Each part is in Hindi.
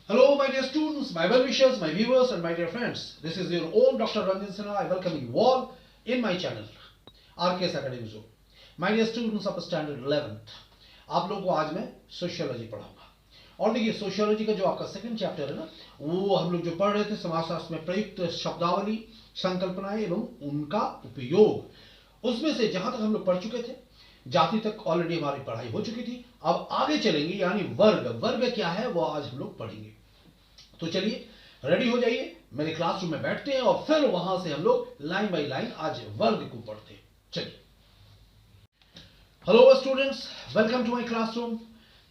Hello, my dear students, my well-wishers, my viewers, and my dear friends. This is your own Dr. Ranjan Sinha. I welcome you all in my channel, RKS Academy Zone. My dear students of standard 11th, आप लोगों को आज मैं सोशियोलॉजी पढ़ाऊंगा। और देखिए, सोशियोलॉजी का जो आपका सेकंड चैप्टर है ना, वो हम लोग जो पढ़ रहे थे समाजशास्त्र में प्रयुक्त शब्दावली, संकल्पनाएं एवं उनका उपयोग, उसमें से जहां तक हम लोग पढ़ चुके थे, जाति तक ऑलरेडी हमारी पढ़ाई हो चुकी थी। अब आगे चलेंगे, यानी वर्ग। वर्ग क्या है वो आज हम लोग पढ़ेंगे। तो चलिए रेडी हो जाइए, मेरे क्लासरूम में बैठते हैं और फिर वहां से हम लोग लाइन बाय लाइन आज वर्ग को पढ़ते हैं। चलिए। Hello students, welcome to my classroom.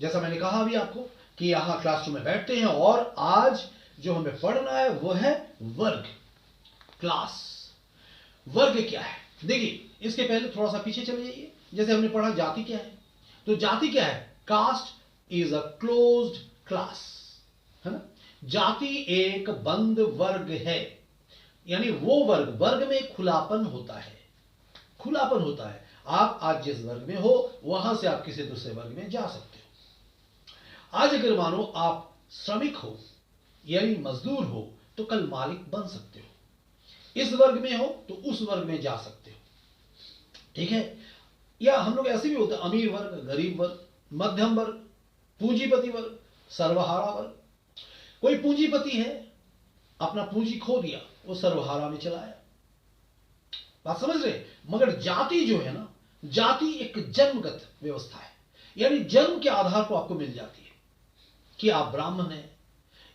जैसा मैंने कहा अभी आपको कि यहां क्लासरूम में बैठते हैं और आज जो हमें पढ़ना है वो है वर्ग, क्लास। वर्ग क्या है? देखिए, इसके पहले थोड़ा सा पीछे चले जाइए। जैसे हमने पढ़ा जाति क्या है, तो जाति क्या है? Caste is a closed class, है ना। जाति एक बंद वर्ग है, यानी वो वर्ग में खुलापन होता है। खुलापन होता है। आप आज जिस वर्ग में हो वहां से आप किसी दूसरे वर्ग में जा सकते हो। आज अगर मानो आप श्रमिक हो यानी मजदूर हो तो कल मालिक बन सकते हो। इस वर्ग में हो तो उस वर्ग में जा सकते हो, ठीक है। या हम लोग ऐसे भी होते हैं, अमीर वर्ग, गरीब वर्ग, मध्यम वर्ग, पूंजीपति वर्ग, सर्वहारा वर्ग। कोई पूंजीपति है, अपना पूंजी खो दिया, वो सर्वहारा में चला आया। बात समझ रहे? मगर जाति जो है ना, जाति एक जन्मगत व्यवस्था है, यानी जन्म के आधार पर आपको मिल जाती है कि आप ब्राह्मण हैं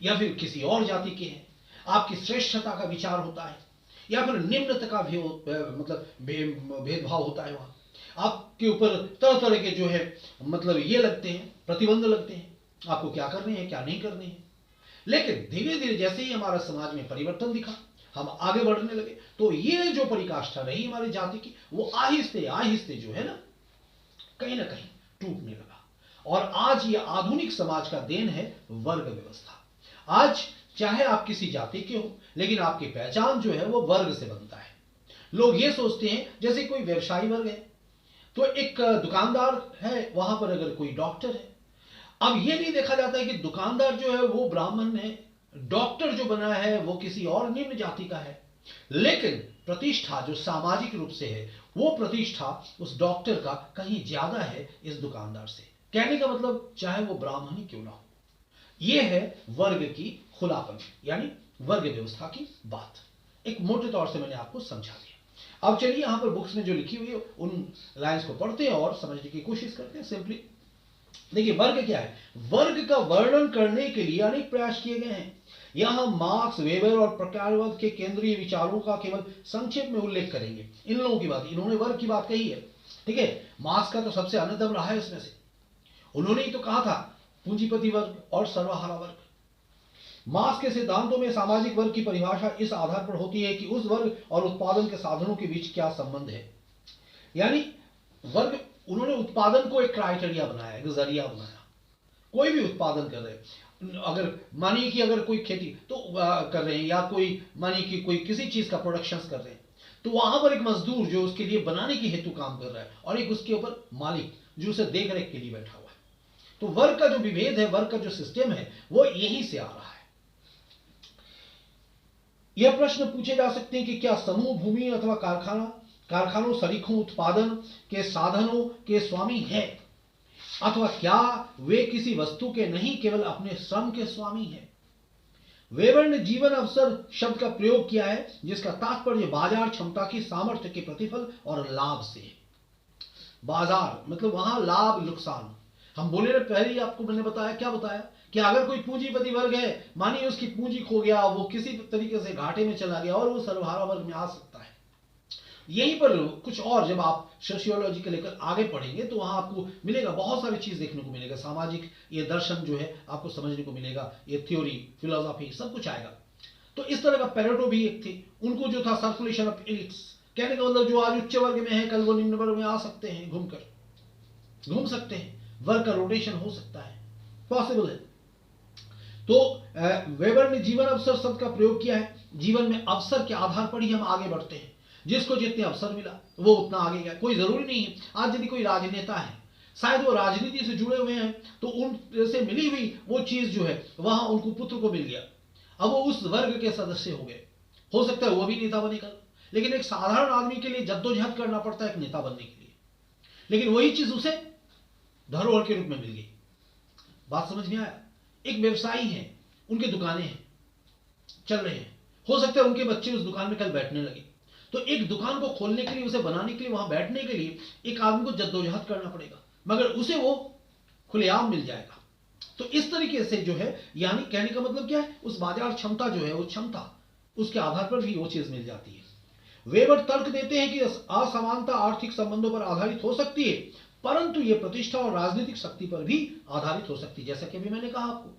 या फिर किसी और जाति के हैं। आपकी श्रेष्ठता का विचार होता है या फिर निम्नता का भी मतलब भेदभाव होता है। वहां आपके ऊपर तरह तरह के जो है मतलब ये लगते हैं, प्रतिबंध लगते हैं, आपको क्या करने हैं क्या नहीं करने हैं। लेकिन धीरे धीरे जैसे ही हमारा समाज में परिवर्तन दिखा, हम आगे बढ़ने लगे, तो ये जो परिकाष्ठा रही हमारी जाति की, वो आहिस्ते आहिस्ते जो है ना कहीं टूटने लगा। और आज ये आधुनिक समाज का देन है वर्ग व्यवस्था। आज चाहे आप किसी जाति के हो, लेकिन आपकी पहचान जो है वो वर्ग से बनता है। लोग ये सोचते हैं, जैसे कोई व्यवसायी वर्ग है तो एक दुकानदार है, वहां पर अगर कोई डॉक्टर है। अब ये नहीं देखा जाता है कि दुकानदार जो है वो ब्राह्मण है, डॉक्टर जो बना है वो किसी और निम्न जाति का है। लेकिन प्रतिष्ठा जो सामाजिक रूप से है, वो प्रतिष्ठा उस डॉक्टर का कहीं ज्यादा है इस दुकानदार से। कहने का मतलब चाहे वो ब्राह्मण ही क्यों ना हो। ये है वर्ग की खुलापन, यानी वर्ग व्यवस्था की बात। एक मोटे तौर से मैंने आपको समझा दिया। अब चलिए यहां पर बुक्स में जो लिखी हुई है उन लाइंस को पढ़ते हैं और समझने की कोशिश करते हैं। सिंपली देखिए, वर्ग क्या है? वर्ग का वर्णन करने के लिए अनेक प्रयास किए गए हैं। यहां हम मार्क्स, वेबर और प्रकारवाद के केंद्रीय विचारों का केवल संक्षेप में उल्लेख करेंगे। इन लोगों की बात, इन्होंने वर्ग की बात कही है, ठीक है। मार्क्स का तो सबसे अन्यतम रहा है इसमें से। उन्होंने ही तो कहा था पूंजीपति वर्ग और सर्वहारा वर्ग। मार्क्स के सिद्धांतों में सामाजिक वर्ग की परिभाषा इस आधार पर होती है कि उस वर्ग और उत्पादन के साधनों के बीच क्या संबंध है। यानी वर्ग, उन्होंने उत्पादन को एक क्राइटेरिया बनाया, एक जरिया बनाया। कोई भी उत्पादन कर रहे हैं, अगर मानिए कि अगर कोई खेती तो कर रहे हैं, या कोई मानिए कि कोई किसी चीज का प्रोडक्शन कर रहे हैं, तो वहां पर एक मजदूर जो उसके लिए बनाने की हेतु काम कर रहा है, और एक उसके ऊपर मालिक जो उसे देख रेख के लिए बैठा हुआ है। तो वर्ग का जो विभेद है, वर्ग का जो सिस्टम है, वो यहीं से आ रहा है। यह प्रश्न पूछे जा सकते हैं कि क्या समूह भूमि अथवा कारखानों सरीखों उत्पादन के साधनों के स्वामी हैं, अथवा क्या वे किसी वस्तु के नहीं केवल अपने श्रम के स्वामी हैं। वेबर ने जीवन अवसर शब्द का प्रयोग किया है, जिसका तात्पर्य बाजार क्षमता की सामर्थ्य के प्रतिफल और लाभ से है। बाजार मतलब वहां लाभ नुकसान। हम बोले ना पहले ही आपको मैंने बताया, क्या बताया कि अगर कोई पूंजीपति वर्ग है, मानिए उसकी पूंजी खो गया, वो किसी तरीके से घाटे में चला गया और वो सर्वहारा वर्ग में आ सकता है। यहीं पर कुछ और जब आप सोशियोलॉजी के लेकर आगे पढ़ेंगे तो वहां आपको मिलेगा, बहुत सारी चीज देखने को मिलेगा। सामाजिक ये दर्शन जो है आपको समझने को मिलेगा, ये थ्योरी, फिलोसॉफी सब कुछ आएगा। तो इस तरह का पेरेटो भी एक थे, उनको जो था सर्कुलेशन ऑफ एलिट्स, कहने का मतलब जो आज उच्च वर्ग में है कल वो निम्न वर्ग में आ सकते हैं, घूम सकते हैं, वर्ग का रोटेशन हो सकता है, पॉसिबल है। तो वेबर ने जीवन अवसर शब्द का प्रयोग किया है। जीवन में अवसर के आधार पर ही हम आगे बढ़ते हैं। जिसको जितने अवसर मिला वो उतना आगे गया। कोई जरूरी नहीं है, आज यदि कोई राजनेता है शायद वो राजनीति से जुड़े हुए हैं, तो उनसे मिली हुई वो चीज जो है वहां उनको पुत्र को मिल गया, अब वो उस वर्ग के सदस्य हो गए। हो सकता है वो भी नेता बने कल, लेकिन एक साधारण आदमी के लिए जद्दोजहद करना पड़ता है एक नेता बनने के लिए, लेकिन वही चीज उसे धरोहर के रूप में मिल गई। बात समझ में आया? एक व्यवसायी है, उनकी दुकानें हैं, चल रहे हैं, हो सकता है उनके बच्चे उस दुकान में कल बैठने लगे, तो एक दुकान को खोलने के लिए, उसे बनाने के लिए, वहां बैठने के लिए एक आदमी को जद्दोजहद करना पड़ेगा, मगर उसे वो खुलेआम मिल जाएगा। तो इस तरीके से जो है, यानी कहने का मतलब क्या है, उस बाजार क्षमता जो है, वो क्षमता उसके आधार पर भी वो चीज मिल जाती है। वेबर तर्क देते हैं कि असमानता आर्थिक संबंधों पर आधारित हो सकती है, परंतु यह प्रतिष्ठा और राजनीतिक शक्ति पर भी आधारित हो सकती है। जैसा कि अभी मैंने कहा आपको,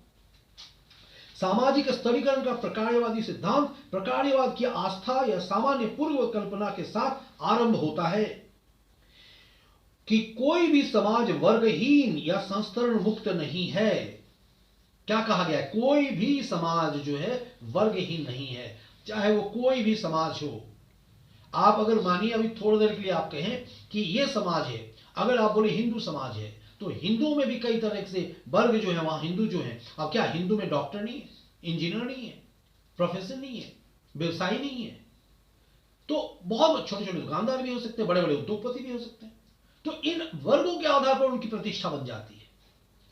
सामाजिक स्तरीकरण का प्रकार्यवादी सिद्धांत प्रकार्यवाद की आस्था या सामान्य पूर्व कल्पना के साथ आरंभ होता है कि कोई भी समाज वर्गहीन या संस्तरण मुक्त नहीं है। क्या कहा गया है? कोई भी समाज जो है वर्गहीन नहीं है, चाहे वो कोई भी समाज हो। आप अगर मानिए अभी थोड़ी देर के लिए आप कहें कि ये समाज है, अगर आप बोले हिंदू समाज है, तो हिंदुओं में भी कई तरह से वर्ग जो है, वहां हिंदू जो है, अब क्या हिंदू में डॉक्टर नहीं है, इंजीनियर नहीं है, प्रोफेसर नहीं है, व्यवसायी नहीं है, तो बहुत छोटे छोटे दुकानदार भी हो सकते हैं, बड़े बड़े उद्योगपति भी हो सकते हैं। तो इन वर्गों के आधार पर उनकी प्रतिष्ठा बन जाती है,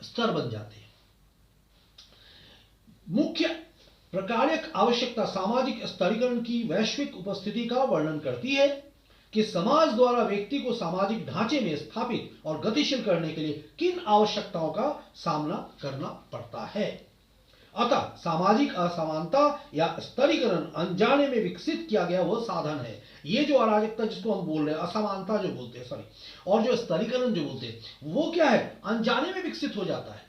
स्तर बन जाते हैं। मुख्य प्रकार्यक आवश्यकता सामाजिक स्तरीकरण की वैश्विक उपस्थिति का वर्णन करती है कि समाज द्वारा व्यक्ति को सामाजिक ढांचे में स्थापित और गतिशील करने के लिए किन आवश्यकताओं का सामना करना पड़ता है। अतः सामाजिक असमानता या स्तरीकरण अनजाने में विकसित किया गया वह साधन है। ये जो अराजकता जिसको हम बोल रहे हैं, असमानता जो बोलते हैं, सॉरी, और जो स्तरीकरण जो बोलते हैं, वो क्या है? अनजाने में विकसित हो जाता है।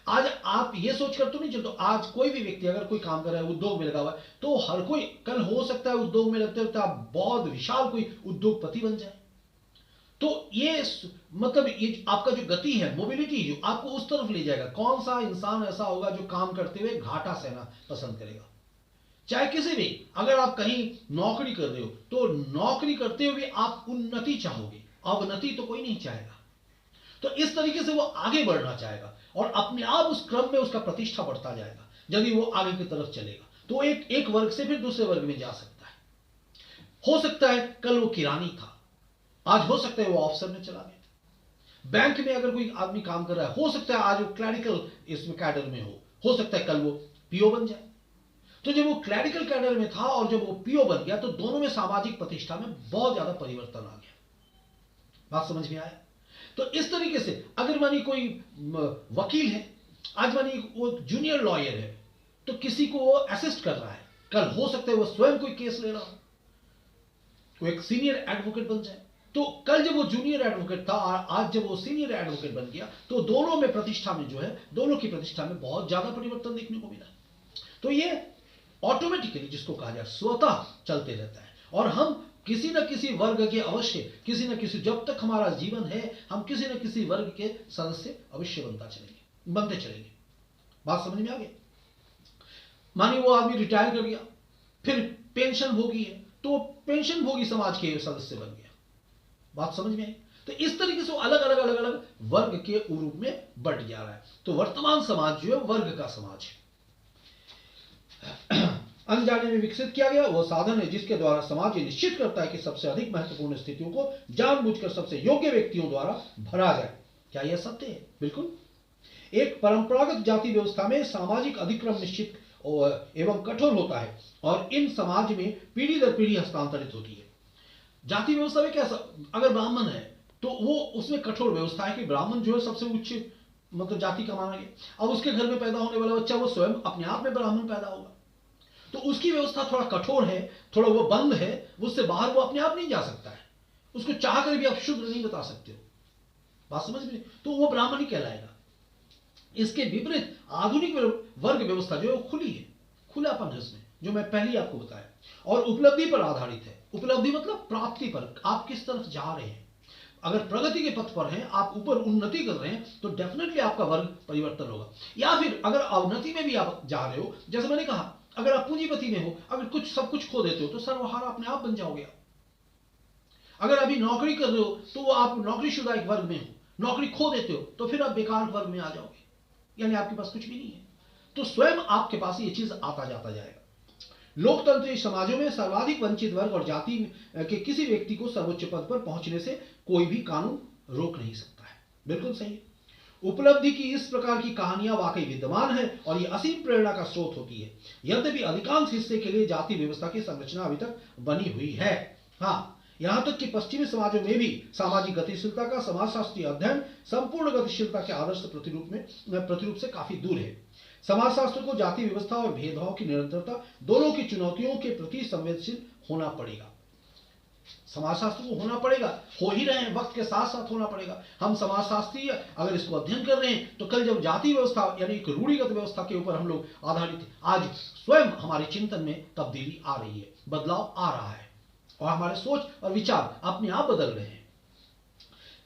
आज आप ये सोचकर तो नहीं चलते, आज कोई भी व्यक्ति अगर कोई काम कर रहा है, उद्योग में लगा हुआ है, तो हर कोई कल हो सकता है उद्योग में लगते लगते आप बहुत विशाल कोई उद्योगपति बन जाए। तो ये मतलब ये आपका जो गति है, मोबिलिटी, जो आपको उस तरफ ले जाएगा। कौन सा इंसान ऐसा होगा जो काम करते हुए घाटा सहना पसंद करेगा? चाहे किसी भी, अगर आप कहीं नौकरी कर रहे हो, तो नौकरी करते हुए आप उन्नति चाहोगे, अवनति तो कोई नहीं चाहेगा। तो इस तरीके से वो आगे बढ़ना चाहेगा और अपने आप उस क्रम में उसका प्रतिष्ठा बढ़ता जाएगा। यदि वो आगे की तरफ चलेगा तो एक वर्ग से फिर दूसरे वर्ग में जा सकता है। हो सकता है कल वो किरानी था, आज हो सकता है वो ऑफिसर में चला गया। बैंक में अगर कोई आदमी काम कर रहा है, हो सकता है आज वो क्लरिकल इसमें कैडर में हो सकता है कल वो पीओ बन जाए। तो जब वो क्लरिकल कैडर में था और जब वो पीओ बन गया, तो दोनों में सामाजिक प्रतिष्ठा में बहुत ज्यादा परिवर्तन आ गया। बात समझ में आया? तो इस तरीके से अगर मानिए कोई वकील है, आज मानिए वो जूनियर लॉयर है, तो किसी को वो असिस्ट कर रहा है, कल हो सकता है वो स्वयं कोई केस ले रहा हो, वो एक सीनियर एडवोकेट बन जाए। तो कल जब वो जूनियर एडवोकेट था और आज जब वो सीनियर एडवोकेट बन गया, तो दोनों में प्रतिष्ठा में जो है, दोनों की प्रतिष्ठा में बहुत ज्यादा परिवर्तन देखने को मिला। तो ये ऑटोमेटिकली जिसको कहा जाए स्वतः चलते रहता है, और हम किसी न किसी वर्ग के अवश्य, किसी न किसी, जब तक हमारा जीवन है, हम किसी न किसी वर्ग के सदस्य अवश्य बनते चलेंगे। बात समझ में आ गई? मानिए वो आदमी रिटायर कर गया, फिर पेंशन भोगी है, तो पेंशन भोगी समाज के सदस्य बन गया। बात समझ में आई? तो इस तरीके से वो अलग अलग वर्ग के रूप में बढ़ जा रहा है। तो वर्तमान समाज जो है वर्ग का समाज है। अनजाने में विकसित किया गया वह साधन है जिसके द्वारा समाज ये निश्चित करता है कि सबसे अधिक महत्वपूर्ण स्थितियों को जानबूझकर सबसे योग्य व्यक्तियों द्वारा भरा जाए। क्या यह सत्य है? बिल्कुल। एक परंपरागत जाति व्यवस्था में सामाजिक अधिक्रम निश्चित एवं कठोर होता है और इन समाज में पीढ़ी दर पीढ़ी हस्तांतरित होती है। जाति व्यवस्था में कैसा, अगर ब्राह्मण है तो वो उसमें कठोर व्यवस्था है कि ब्राह्मण जो है सबसे उच्च मतलब जाति का माना गया। अब उसके घर में पैदा होने वाला बच्चा वो स्वयं अपने आप में ब्राह्मण पैदा होगा, तो उसकी व्यवस्था थोड़ा कठोर है, थोड़ा वो बंद है, उससे बाहर वो अपने आप नहीं जा सकता है, उसको चाह कर भी आप शुद्र नहीं बता सकते हो। बात समझ में? तो वो ब्राह्मण ही कहलाएगा। इसके विपरीत आधुनिक वर्ग व्यवस्था जो है वो खुली है, खुलापन है उसमें, जो मैं पहले आपको बताया, और उपलब्धि पर आधारित है। उपलब्धि मतलब प्राप्ति पर, आप किस तरफ जा रहे हैं। अगर प्रगति के पथ पर हैं, आप ऊपर उन्नति कर रहे हैं, तो डेफिनेटली आपका वर्ग परिवर्तन होगा। या फिर अगर अवनति में भी आप जा रहे हो, जैसे मैंने कहा, अगर आप पूंजीपति में हो, अगर सब कुछ खो देते हो तो सर्वहारा अपने आप बन जाओगे। अगर अभी नौकरी कर रहे हो तो वो आप नौकरीशुदा एक वर्ग में हो, नौकरी खो देते हो तो फिर आप बेकार वर्ग में आ जाओगे, यानी आपके पास कुछ भी नहीं है। तो स्वयं आपके पास ये चीज आता जाता जाएगा। लोकतंत्री समाजों में सर्वाधिक वंचित वर्ग और जाति के किसी व्यक्ति को सर्वोच्च पद पर पहुंचने से कोई भी कानून रोक नहीं सकता है। बिल्कुल सही। उपलब्धि की इस प्रकार की कहानियां वाकई विद्यमान है और ये असीम प्रेरणा का स्रोत होती है। यद्यपि अधिकांश हिस्से के लिए जाति व्यवस्था की संरचना अभी तक बनी हुई है। हाँ, यहां तक कि पश्चिमी समाजों में भी सामाजिक गतिशीलता का समाजशास्त्रीय अध्ययन संपूर्ण गतिशीलता के आदर्श प्रतिरूप से काफी दूर है। समाजशास्त्र को जाति व्यवस्था और भेदभाव की निरंतरता दोनों की चुनौतियों के प्रति संवेदनशील होना पड़ेगा। समाजशास्त्र को होना पड़ेगा, हो ही रहे हैं, वक्त के साथ साथ होना पड़ेगा। हम समाजशास्त्री अगर इसको अध्ययन कर रहे हैं तो कल जब जाति व्यवस्था यानी एक रूढ़िगत व्यवस्था के ऊपर हम लोग आधारित, आज स्वयं हमारे चिंतन में तब्दीली आ रही है, बदलाव आ रहा है और हमारे सोच और विचार अपने आप बदल रहे हैं।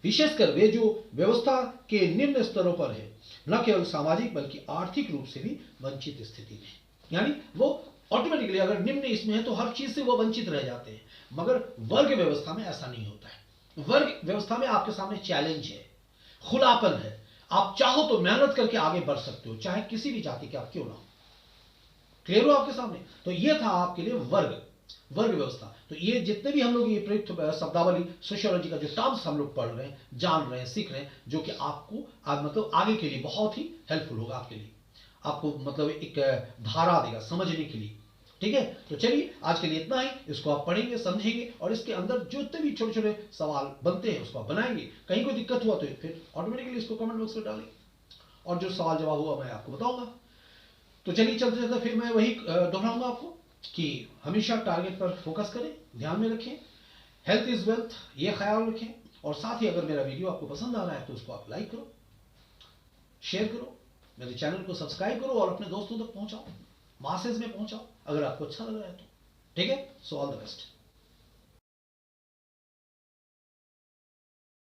विशेषकर वे जो व्यवस्था के निम्न स्तरों पर है, न केवल सामाजिक बल्कि आर्थिक रूप से भी वंचित स्थिति में, यानी वो ऑटोमेटिकली अगर निम्न इसमें है तो हर चीज से वो वंचित रह जाते हैं। मगर वर्ग व्यवस्था में ऐसा नहीं होता है। वर्ग व्यवस्था में आपके सामने चैलेंज है, खुलापन है, आप चाहो तो मेहनत करके आगे बढ़ सकते हो, चाहे किसी भी जाति के आप क्यों ना हो। क्लियर हो आपके सामने? तो ये था आपके लिए वर्ग व्यवस्था। तो ये जितने भी हम लोग ये प्रयुक्त शब्दावली सोशियोलॉजी का जो टर्म्स हम लोग पढ़ रहे हैं, जान रहे हैं, सीख रहे हैं, जो कि आपको मतलब आगे के लिए बहुत ही हेल्पफुल होगा, आपके लिए, आपको मतलब एक धारा देगा समझने के लिए। ठीक है, तो चलिए आज के लिए इतना ही। इसको आप पढ़ेंगे, समझेंगे और इसके अंदर जो भी छोटे छोटे सवाल बनते हैं उसको आप बनाएंगे। कहीं कोई दिक्कत हुआ तो फिर ऑटोमेटिकली इसको कमेंट बॉक्स में डालेंगे और जो सवाल जवाब हुआ मैं आपको बताऊंगा। तो चलिए चलते चलते फिर मैं वही दोहराऊंगा आपको कि हमेशा टारगेट पर फोकस करें, ध्यान में रखें, हेल्थ इज वेल्थ, ये ख्याल रखें। और साथ ही अगर मेरा वीडियो आपको पसंद आ रहा है तो उसको आप लाइक करो, शेयर करो, मेरे चैनल को सब्सक्राइब करो और अपने दोस्तों तक पहुंचाओ, मासेज में पहुंचाओ अगर आपको अच्छा लग रहा है तो। ठीक है, सो ऑल द बेस्ट।